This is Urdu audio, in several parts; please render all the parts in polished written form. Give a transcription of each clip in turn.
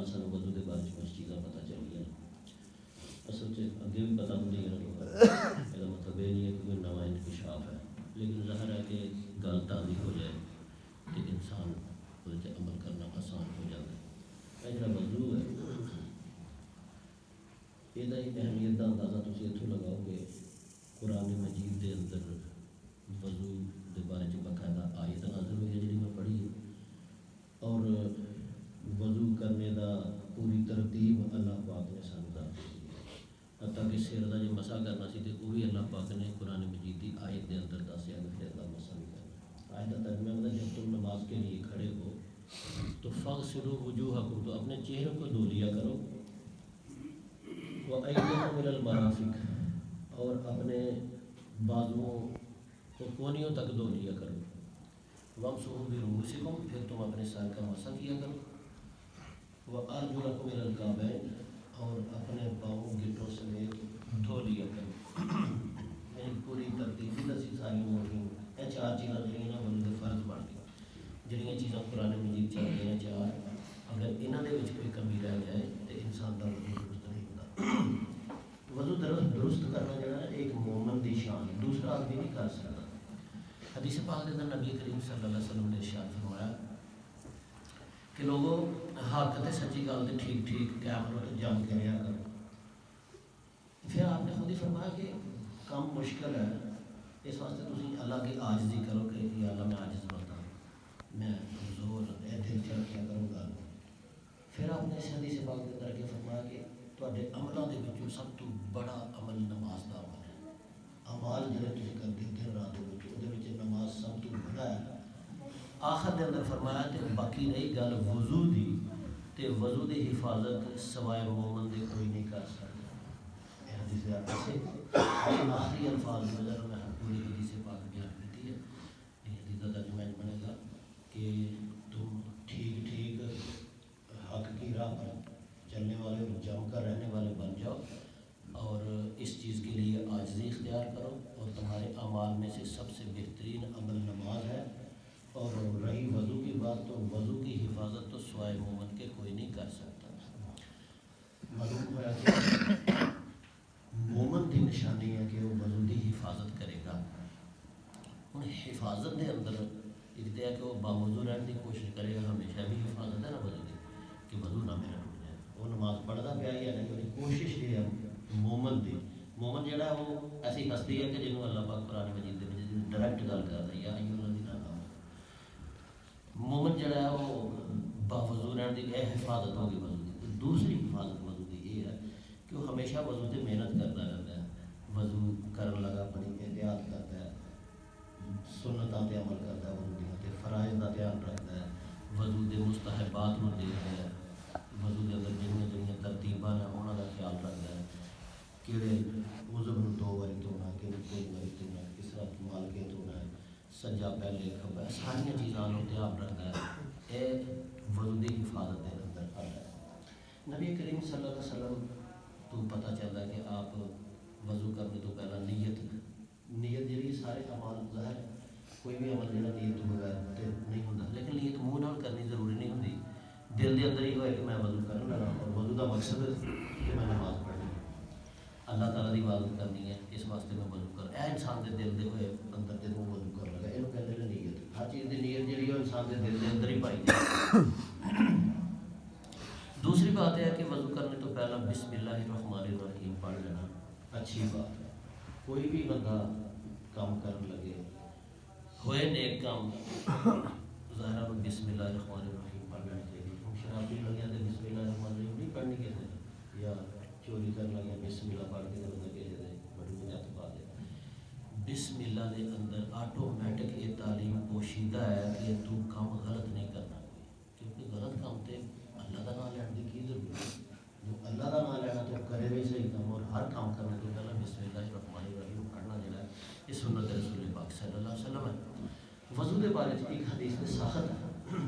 نال سانوں وضو دے بارے کچھ چیزاں پتہ چلیاں. اصل اگے بھی پتہ ہوندی ہے یہ مطلب یہ نہیں ہے کہ کوئی نواں انکشاف ہے، لیکن ظاہر ہے کہ گل تازی ہو جائے تو انسان اس عمل کرنا آسان ہو جاتا ہے. یہ جڑا وضو ہے یہ اہمیت کا اندازہ تھی اتوں لگاؤ گے. قرآن مجید دے اندر وضو دے بارے باقاعدہ آیت نازل ہوئی ہے جی میں پڑھی ہے، اور وضو کرنے دا پوری ترتیب اللہ پاک نے سانو دس دی ہے. حتیٰ کہ سر کا جو مسا کرنا سی تو وہ بھی اللہ پاک نے قرآن مجید کی آیت کے اندر دسیا کہ سر کا مسا بھی کرنا. آیت کا ترجمہ مطلب جب تم نماز کے لیے کھڑے ہو تو فغسلوا وجوہکم، تو اپنے چہروں کو دھو لیا کرو، وَأَيْدِيَکُمْ إِلَى الْمَرَافِقِ، اور اپنے بازوؤں کو کونیوں تک دھو لیا کرو. وَامْسَحُوا بِرُؤُوسِکُم، پھر تم اپنے سر کا مسح کیا کرو. وَأَرْجُلَکُمْ إِلَى الْکَعْبَیْن، اور اپنے پاؤں گٹوں سمیت دھو لیا کرو. یعنی پوری ترتیب بھی دسی ساری موڑی. یہ چار چیزاں جہاں وضو دے فرض بن گئی. جہاں چیزاں قرآن مجید چل رہی ہیں چار، اگر یہاں دے وچ کوئی کمی رہ جائے تو انسان کا وضو درست نہیں ہوتا. وضو درست کرنا جو ہے ایک مومن دی شان ہے، دوسرا آدمی نہیں کر سکتا. حدیث پاک کے اندر نبی کریم صلی اللہ علیہ وسلم نے ارشاد فرمایا کہ لوگوں حق تے سچی گل تے ٹھیک ٹھیک قیام کرو جم کے رہا کرو. پھر آپ نے خود ہی فرمایا کہ کام مشکل ہے، اس واسطے تسی اللہ کی عاجزی کرو کہ یا اللہ میں عاجز بنتا ہوں، میں کمزور دل چ رکھیا کروں گا. پھر آپ نے اس حدیث پاک کے اندر کے فرمایا کہ تواڈے عملاں دے وچوں سب تو بڑا عمل نماز دا عمل ہے. اعمال جڑے تسی کرتے دن رات دے وچ اودے وچ نماز سب تو بڑا ہے. آخر دے اندر فرمایا تے باقی رہی گل وضو دی، تے وضو دی حفاظت سوائے مومن دے کوئی نہیں کر سکتا. حدیث آخری الفاظ میں ذرا میں پوری حدیث پاک بیان کی ہے. حدیث کا ترجمہ بنے گا کہ تم ٹھیک ٹھیک حق کی راہ پر چلنے والے اور جم کر رہنے والے بن جاؤ، اور اس چیز کے لیے عاجزی اختیار کرو. اور تمہارے اعمال میں سے سب سے بہترین عمل نماز ہے. اور رہی وضو کی بات تو وضو کی حفاظت تو سوائے مومن کے کوئی نہیں کر سکتا. معلوم ہوا کہ مومن کی نشانی ہے کہ وہ وضو کی حفاظت کرے گا. ہوں حفاظت کے اندر ایک تو ہے کہ وہ باوضو رہنے کی کوشش کرے گا. ہمیشہ بھی حفاظت ہے نا وضو کی کہ وضو نہ میرا ٹوٹ جائے. وہ نماز پڑھتا پیا ہی ہے لیکن کوشش یہ ہے مومن کی. مومن جہاں ہے وہ ایسی ہستی ہے کہ جنہوں اللہ پاک قرآن مجید کے ڈائریکٹ گل کرتا ہے یا مومن جڑا ہے وہ باوضو رہنے کی یہ حفاظت ہوگی وضو کی. دوسری حفاظت وضو کی یہ ہے کہ وہ ہمیشہ وضو سے محنت کرتا رہتا ہے. وضو کرن لگا بڑی احتیاط کرتا ہے، سنتوں پہ عمل کرتا ہے، وضو دیا تے فرائض کا دھیان رکھتا ہے، وضو کے مستحبات کو دیکھتا ہے، وضو کے اندر جہاں ترتیباں ہیں انہوں کا خیال رکھتا ہے، کہڑے عضو میں 2 بار دھونا، کہڑے 3 بار دھونا، کس طرح مال کے دھونا ہے، سجا پہلے کھبا، ساری چیزوں کا دھیان رکھتا ہے. یہ وضو کی حفاظت کے اندر آتا ہے. نبی کریم صلی اللہ علیہ وسلم تو پتہ چلتا ہے کہ آپ وضو کرنے تو پہلا نیت جی سارے عمال ظاہر کوئی بھی عمل جہاں نیت تو بغیر نہیں ہوتا، لیکن نیت منہ نال کرنی ضروری نہیں ہوتی. دل کے اندر ہی ہوئے کہ میں وضو کرنا لگا، اور وضو کا مقصد کہ میں نماز پڑھنی ہے، اللہ تعالیٰ کی عبادت کرنی ہے، اس واسطے میں وضو کر. یہ انسان کے دل کے ہوئے اندر کے منہ وضو کر لگا، یہ کہتے ہیں نیت. ہر چیز کی نیت جی ہے انسان کے دل کے اندر ہی پائی جائے. دوسری بات یہ ہے کہ وضو کرنے تو پہلا بسم اللہ الرحمن الرحیم پڑھ لینا اچھی بات ہے. کوئی بھی بندہ کام کرنے لگے ہوئے نیک کام ظاہرہ میں بسم اللہ الرحمن الرحیم پڑھ لینا چاہیے. شراب بھی لگیا تو بسم اللہ الرحمن الرحیم نہیں پڑھنی کہتے، یا چوری کرنے لگے بسم اللہ پڑھ کے بندہ کہتے ہیں بڑی بنیاد بات ہے. بسم اللہ کے اندر آٹومیٹک یہ تعلیم پوشیدہ ہے کہ تو کام غلط نہیں کرنا کوئی، کیونکہ غلط کام تے اللہ کا نام لینے کی ضرورت ہے. جو اللہ کا نام لینا تو کرے بھی صحیح کام، اور ہر کام کرنے تو پہلے بسم اللہ الرحمن الرحیم پڑھنا جڑا ہے یہ سنت رسول پاک صلی اللہ علیہ وسلم ہے. وضو کے بارے میں ایک حدیث میں سخت ہے،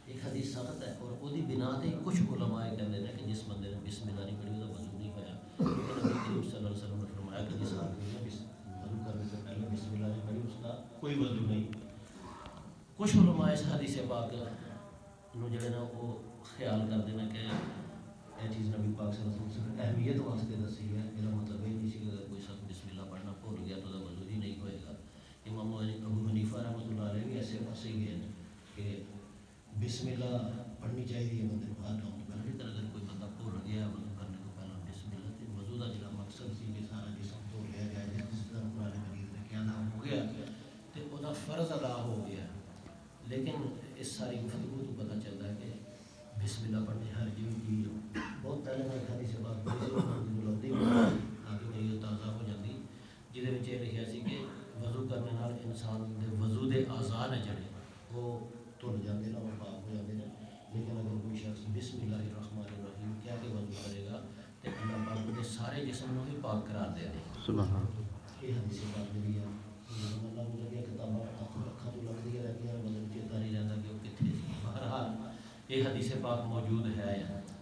ایک حدیث سخت ہے، اور وہ بنا تے کچھ علماء کہتے ہیں کہ جس بندے نے بسم اللہ نہیں پڑھی وہ وضو نہیں ہوا. نبی کریم صلی اللہ علیہ وسلم نے فرمایا کہ جس آدمی نے وضو کرنے سے پہلے بسم اللہ نہیں پڑھی اس کا کوئی وضو نہیں. کچھ علماء اس حدیث پاک نو جڑے نا وہ خیال کرتے ہیں کہ یہ چیز نبی پاک صلی اللہ علیہ وسلم نے اہمیت واسطے دسی ہے، یہ مطلب یہ نہیں سی کہ اگر کوئی شخص بسم اللہ پڑھنا بھول گیا تو وضو ہی نہیں ہوئے گا۔ امام ابو حنیفہ رحمۃ اللہ علیہ بھی ایسے پاسے ہی گئے کہ بسم اللہ پڑھنی چاہیے بندے کو ہر کام تو پہلے، لیکن اگر کوئی بندہ بھول گیا وضو کرنے کو پہلے بسم اللہ، تو وضو کا جڑا مقصد سی کہ سارا جسم دھو لیا جائے، جس طرح قرآن مجید نے کیا نام ہو گیا تو وہ فرض ادا ہو گیا۔ لیکن اس ساری گفتگو تو پتہ چلتا ہے کہ بسم اللہ پڑھنے ہر چیز بہت پہلے میں کھاتی سے بات لگتی تاکہ میری تازہ ہو جاتی، جہد یہ لکھا سی کہ وضو کرنے نال انسان دے وضو دے اعضاء نے جڑے وہ دھل جاتے ہیں، وہ پاک ہو جاتے ہیں۔ لیکن اگر کوئی شخص بسم اللہ الرحمن الرحیم کہہ کے وضو کرے گا تو اللہ پاک کے سارے جسم کو بھی پاک قرار دے دے۔ سبحان اللہ۔ یہ حدیث پاک میری ہے، اللہ کو لگیا کتاباں اکھاں تو لگتی رہتی ہیں مطلب چیتا نہیں رہتا کہ وہ کتنے سی۔ بہرحال یہ حدیث پاک موجود ہے،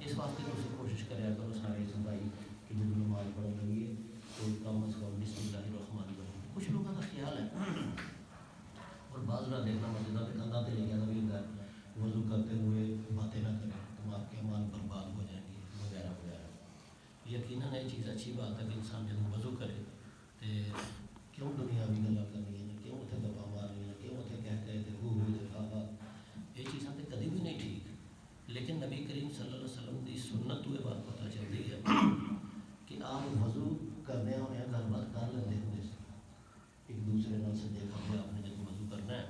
اس واسطے تم کوشش کریا کرو سارے اس بھائی کہ جب نماز پڑھنے لگیے تو کم از کم بسم اللہ الرحمن الرحیم۔ کچھ لوگوں کا خیال ہے اور بعض نہ دیکھنا مسجدوں کے کندھا تے لکھا بھی ہوتا ہے وضو کرتے ہوئے باتیں نہ کریں تو آپ کے اعمال برباد ہو جائیں گے وغیرہ وغیرہ۔ یقیناً یہ چیز اچھی بات ہے کہ انسان جب وضو کرے تو کیوں دنیاوی گلاں کرنی ہیں، کیوں اتنے گپاں مارنی ہیں، کیوں اتنے کہہ کے ہو دکھاوا، یہ چیزاں تو کدی بھی نہیں ٹھیک۔ لیکن نبی کریم صلی اللہ علیہ وسلم کی سنت تو یہ بات پتہ چلتی ہے کہ آپ وضو کرنے ہونے گل بات کر لیتے ہوتے ایک دوسرے نال سجے کھبے آپ نے جب وضو کرنا ہے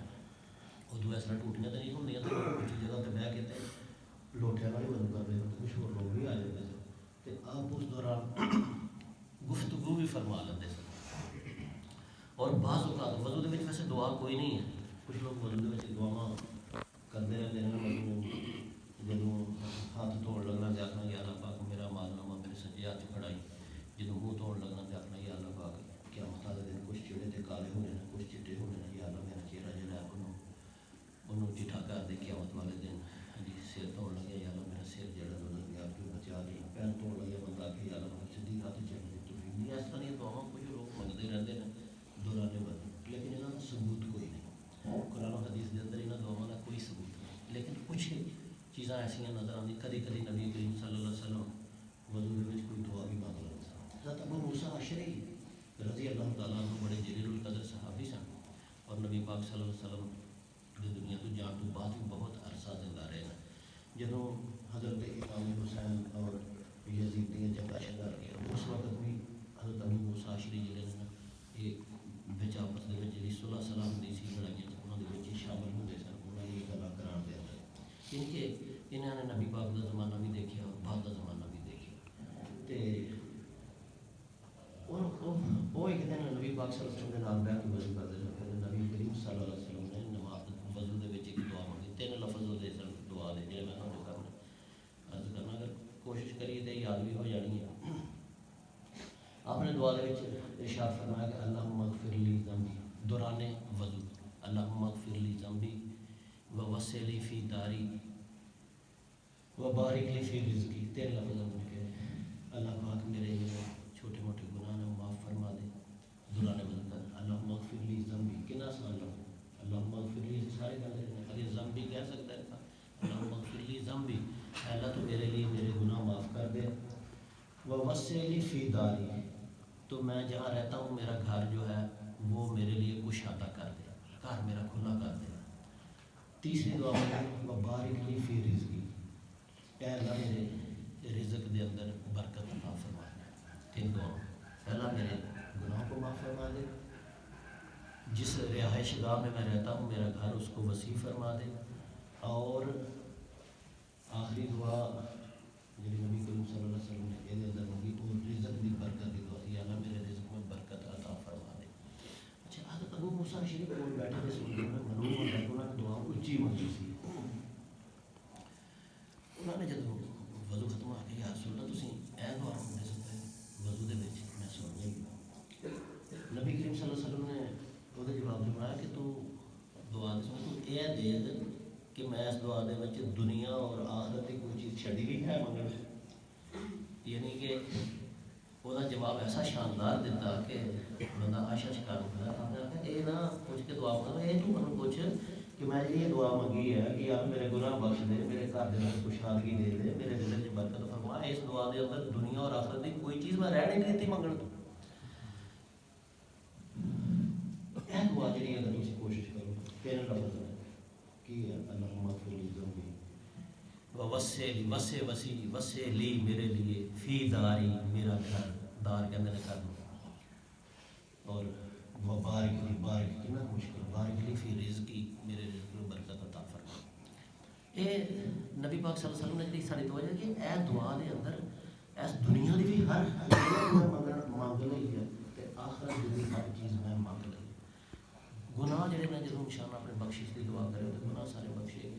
ادو اس طرح ٹوٹیاں تو نہیں ہوندی تو اچھی جگہ پہ بہ کے لوٹیاں نال ہی وضو کر رہے کچھ اور لوگ بھی آ جاتے تھے تو آپ اس دوران گفتگو بھی فرما لیتے سن۔ اور بعض اوقات وضو دے وچ ویسے دعا کوئی نہیں ہے، کچھ لوگ وضو دے وچ دعاواں کرتے رہتے ہیں، جب ہاتھ دھوڑ لگنا تو آخنا یا اللہ پاک میرا مال نامہ میرے سجے ہاتھ پڑھائی، جب منہ دھوڑ لگنا تو آخنا یا اللہ پاک کیا مطلب دن کچھ چڑے تھے کالے ہونے ہیں کچھ چٹے ہونے ہیں، یا اللہ میرا چہرہ جڑا ہے انہوں چٹھا کر دے قیامت والے دن جی سر دھوڑ لگے یا اللہ میرا سر جڑا ہے آپ کو بچا لیں، پیر دھوڑ لگے بندہ کہ یا اللہ میرا سیدھی ہاتھ چلنے کی توفیق نہیں۔ اس طرح کی دعاواں کچھ لوگ منگتے رہتے ہیں دوران وضو، لیکن یہاں کا ثبوت کوئی نہیں، قرآن و حدیث کے اندر یہاں دعاواں کا کوئی ثبوت نہیں۔ لیکن کچھ چیزاں ایسا نظر آتی کدی کدی نبی کریم صلی اللہ علیہ وسلم وضو کے کوئی دعا بھی مانگ لیتے ہیں۔ حضرت ابو موسیٰ اشعری رضی اللہ تعالیٰ عنہ بڑے جلیل القدر صحابی سن اور نبی پاک صلی اللہ علیہ وسلم کی دنیا تو جان تو بعد بھی بہت عرصہ زندہ رہے ہیں۔ جدوں حضرت امام حسین اور یزید دیا جنگاں شنگا رہی اس وقت بھی حضرت ابو موسیٰ اشعری جڑے نے یہ بچ آپس کے جی صلح سلام دی سی لڑائیاں انہوں نے شامل ہوتے سن، انہوں نے یہ گلا قرار دیا کیونکہ انہوں نے نبی پاک کا زمانہ بھی دیکھا اور بعد کا زمانہ بھی دیکھا۔ وہ ایک دن نبی پاک صلی اللہ علیہ وسلم کے نام بیٹھ کے وضو کرتے تھے، نبی کریم صلی اللہ علیہ وسلم نے نماز وضو دے وچ ایک دعا مانگی، 3 لفظ ہوتے سن دعا دے جڑے میں تھانوں کرنا عرض کرنا اگر کوشش کریے تو یاد بھی ہو جانی ہے۔ آپ نے دعا دے وچ ارشاد فرمایا کہ اللہم اغفر لی ذنبی دوران وضو، اللہم اغفر لی ذنبی ووسع لی فی داری وبارک لی فی رزقی، 3 لفظ ہم نے اللہ پاک میرے چھوٹے موٹے گناہ نے معاف فرما دے دوران وضو کر۔ اللہم اغفر لی ذنبی کنا آسان لفظ، اللہم اغفر لی سارے کہتے ہیں اگر ذنبی کہہ سکتا ہے اللہم اغفر لی ذنبی، اللہ تو میرے لیے میرے گناہ معاف کر دے، ووسع لی فی داری تو میں جہاں رہتا ہوں میرا گھر جو ہے وہ میرے لیے کشادہ کر دے، گھر میرا کھلا کر دے۔ تیسری دعا میں وبارک لی فی رزقی، اے اللہ میرے رزق دے اندر برکت عطا فرما دے۔ 3 دعا، پہلا میرے گناہ کو معاف فرما دے، جس رہائش گاہ میں رہتا ہوں میرا گھر اس کو وسیع فرما دے، اور آخری دعا جی نبی کریم صلی اللہ علیہ وسلم نے یہ اندر ہوگی وہ رزق دی برکت دی دعا، یا اللہ میرے رزق میں برکت عطا فرما دے۔ اچھا حضرت ابو موسیٰ اشعری کو بیٹھے تھے سنتے ہیں معلوم ہوتا ہے کہ انہوں نے دعا اچھی منگی سی۔ انہوں نے جب وضو ختم آ کے یا رسول اللہ تسی اے دعا منگتے سکتے وضو دے وچ میں سن لیں گا، نبی کریم صلی اللہ علیہ وسلم نے وہ جواب فرمایا کہ تو دعا دے سن تو اے دے کہ میں اس دعا دے وچ دنیا اور آخرت کی کوئی چیز چھڑی بھی ہے منگنے، یعنی کہ وہ جواب ایسا شاندار دیتا کہ بندہ آشا شکار ہوتا ہے اے نہ پوچھ کے دعا کرنا، اے تو منو پوچھ کہ میں جی یہ دعا منگی ہے کہ یار میرے گناہ بخش دے، میرے گھر دے اندر خوشحالگی دے دے، میرے دل میں برکت فرما. اس دعا دے اندر دنیا اور آخرت کی کوئی چیز میں رہ نہیں دیتی منگن تو. یہ دعا جی اگر تم کوشش کرو تین لفظ ہے کی ہے اللہم اغفر لی ذنبی وسع وسیع وسع لی میرے لیے فی داری میرا گھر، دار کہتے ہیں گھر، اور وہ بارک لی، بارک کتنا مشکل، بارک لی فی رزقی میرے رزق میں برکت عطا فرما. یہ نبی پاک صلی اللہ علیہ وسلم نے جی ساری توجہ کہ اے دعا دے اندر اس دنیا دی بھی ہر مانگ لئی ہے تے آخرت دی بھی ہر چیز میں مانگ لئی. گناہ جڑے نے جدوں انسان اپنے بخشش دی دعا کرے تو گناہ سارے بخشے گے.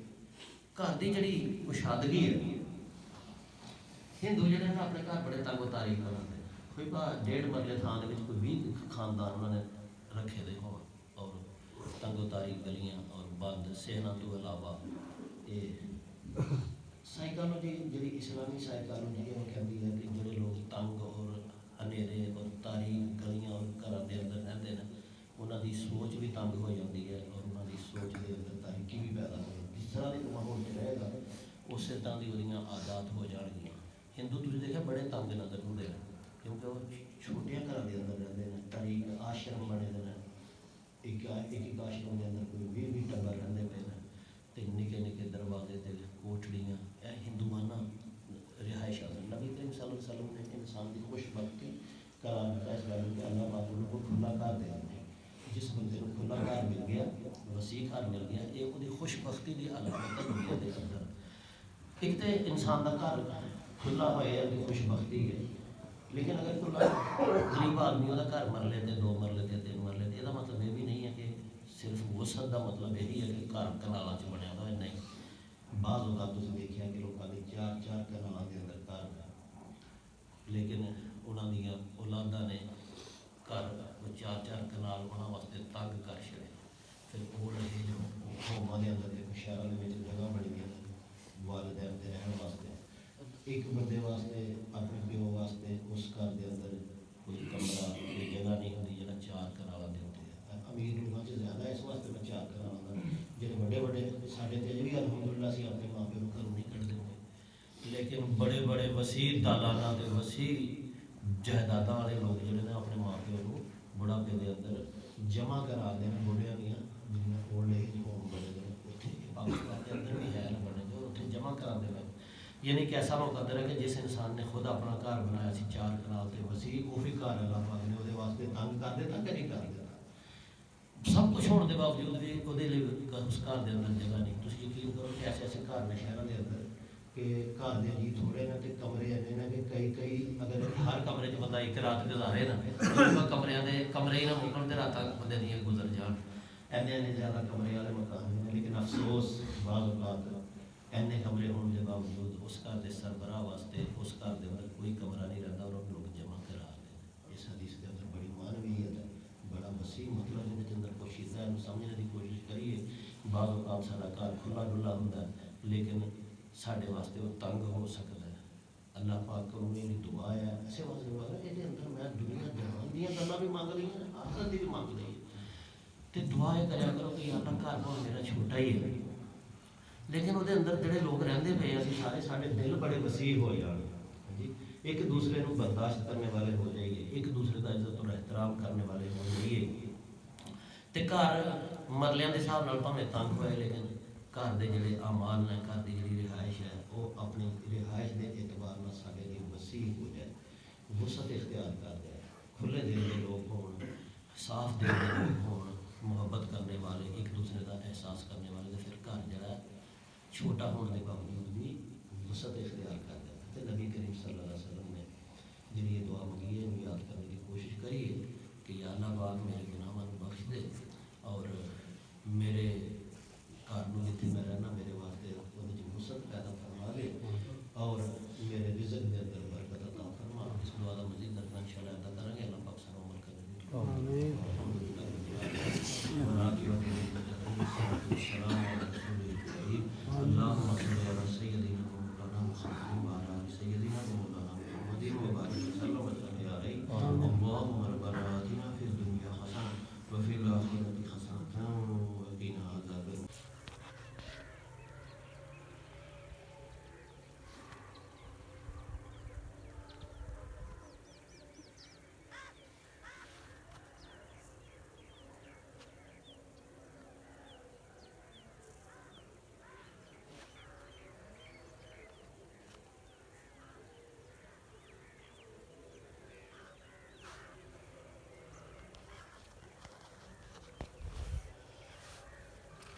گھر دی جڑی کشادگی ہے، ہندو جڑے نے اپنے گھر بڑے تنگ و تاریخ بناتے ہیں. کوئی 1.5 مرلے تھان دے کوئی 20 خاندان انہوں نے رکھے دے ہو، اور تنگ و تاریخ گلیاں اور بند صحنہ تو علاوہ یہ سائیکالوجی جی اسلامی سائیکالوجی یہ کہتی ہے کہ جڑے لوگ تنگ اور ہنیرے اور تاریخ گلیاں اور گھر کے اندر رہتے ہیں انہوں کی سوچ بھی تنگ ہو جاتی ہے اور انہوں کی سوچ کے اندر تاریخی بھی پیدا ہو جاتی ہے. جس طرح کا ماحول رہے گا اسی طرح کی وہ عادات ہو جان گیا. ہندو تھی دیکھا بڑے تنگ نظر ہوں کیونکہ وہ چھوٹیاں گھر کے اندر رہتے ہیں، تاریخ آشرم بنے ہوئے ہیں. ایک آشرم کے اندر کوئی 20 ٹبر رہتے پے ہیں تے نکے نکے دروازے تے کوٹڑیاں. یہ ہندوانہ رہائش آدمی. نبی کریم صلی اللہ علیہ وسلم نے انسان کی خوش بختی قرار دیتا اس گل کہ اللہ پاک ان کو کھلا گھر دے دیں. جس بندے کو کھلا گھر مل گیا، وسیع گھر مل گیا، یہ وہ خوش بختی کی علامت ہے دنیا کے اندر. ایک تو انسان کا گھر کھلا ہوئے ہے خوش بختی ہے، لیکن اگر کوئی غریب آدمی وہ گھر مرلے تے 2 مرلے تے 3 مرلے تے یہ مطلب یہ بھی نہیں ہے کہ صرف وسعت کا مطلب یہی ہے کہ گھر کنالاں چ بنیا ہوا ہے. نہیں، بعض اوقات تم دیکھا کہ لوگوں کے 4 کنالاں کے اندر گھر ہے، لیکن انہوں دیا اولاداں نے گھر 4 کنال انہوں واسطے تنگ کر چھڑے. پھر وہ رہے جو ہوما کے اندر ایک شہر میں جگہ بنی گئی والدین کے رہن واسطے، ایک بندے واسطے اپنے پیو واسطے اس گھر کے اندر کوئی کمرہ کوئی جگہ نہیں ہوتی جہاں 4 کنال دے ہوتے ہیں. امیر لوگوں سے زیادہ اس واسطے میں 4 کنال کا جڑے بڑے بڑے سارے تیج بھی الحمدللہ سے اپنے ماں پیو گھروں نہیں کھڑتے ہوئے، لیکن بڑے بڑے وسیع دالانہ کے وسیع جائیداداں والے لوگ جڑے نے اپنے ماں پیو کو بڑھاپے کے اندر جمع کرا دیں بڑھیا دیا جنہیں اولڈ ایج ہوم بنے دے اتنے پاکستان کے اندر بھی ہے نا بنے جو اتنے جمع کرا دے. یعنی کہ ایسا مقدر ہے کہ جس انسان نے خود اپنا گھر بنایا سی 4 کنال تے وسیع وہی گھر اللہ پاک نے وہ واسطے تنگ کر دیتا کہ نہیں کر دیتا. سب کچھ ہونے کے باوجود بھی وہ اس گھر کے اندر جگہ نہیں. تم یقین کرو کہ ایسے ایسے گھر نے شہروں کے اندر کہ گھر کے جی تھوڑے نے تو کمرے ایسے نے کہ کئی اگر ہر کمرے چ بندہ ایک رات گزارے نا کمرے ہی نہ مکن تو رات بندے دیا گزر جان. اینے زیادہ کمرے والے مکان ہیں، لیکن افسوس بعض اوقات اینے کمرے ہونے کے باوجود اس گھر کے سربراہ واسطے اس گھر کے اندر کوئی کمرہ نہیں رہتا اور لوگ جمع کرا دیں. اس حدیث کے اندر بڑی معنویت ہے، بڑا وسیع مطلب ہے اندر کوشش ہے سمجھنے کی کوشش کریے. بعض اوقات سارا گھر کھلا ڈلا ہوتا ہے لیکن سارے واسطے وہ تنگ ہو سکتا ہے. اللہ پاک کو میری دعا ہے ایسے واسطے یہ اندر میں دنیا جہان دیا گلا بھی مانگ رہی ہیں آخرت بھی مانگ رہی ہے. تو دعا یہ کریا کرو کہ اللہ گھر بھاوے میرا چھوٹا ہی ہے لیکن وہ اندر جڑے لوگ رہتے پے اسی سارے دل بڑے وسیع ہو جان جی. ایک دوسرے کو برداشت کرنے والے ہو جائیے، ایک دوسرے کا عزت اور احترام کرنے والے ہو جائیے. تو گھر مرلیاں کے حساب نال بھاوے تنگ ہوئے لیکن گھر کے جڑے اعمال نے گھر کی جڑی رہائش ہے وہ اپنی رہائش کے اعتبار نال سارے لیے وسیع ہو جائے، وسعت اختیار کر جائے. کھلے دل کے لوگ ہون، صاف دل کے لوگ ہون، محبت کرنے والے، ایک دوسرے کا احساس کرنے والے، تو پھر گھر جڑا چھوٹا ہونے کے باوجود بھی وسعت اختیار کر دیتا. تو نبی کریم صلی اللہ علیہ وسلم نے جی یہ دعا منگی ہے انہوں یاد کرنے کی کوشش کریے کہ یا اللہ پاک میرے گناہاں کو بخش دے اور میرے گھر میں جتنے میں رہنا میرے واسطے وہ وسعت پیدا فرما دے اور میرے رزق کے اندر برکت عطا فرما. اس دعا کا مزید درجہ انشاءاللہ ادا کریں گے. اللہ پاک سارا عمل کریں گے. اللهم صل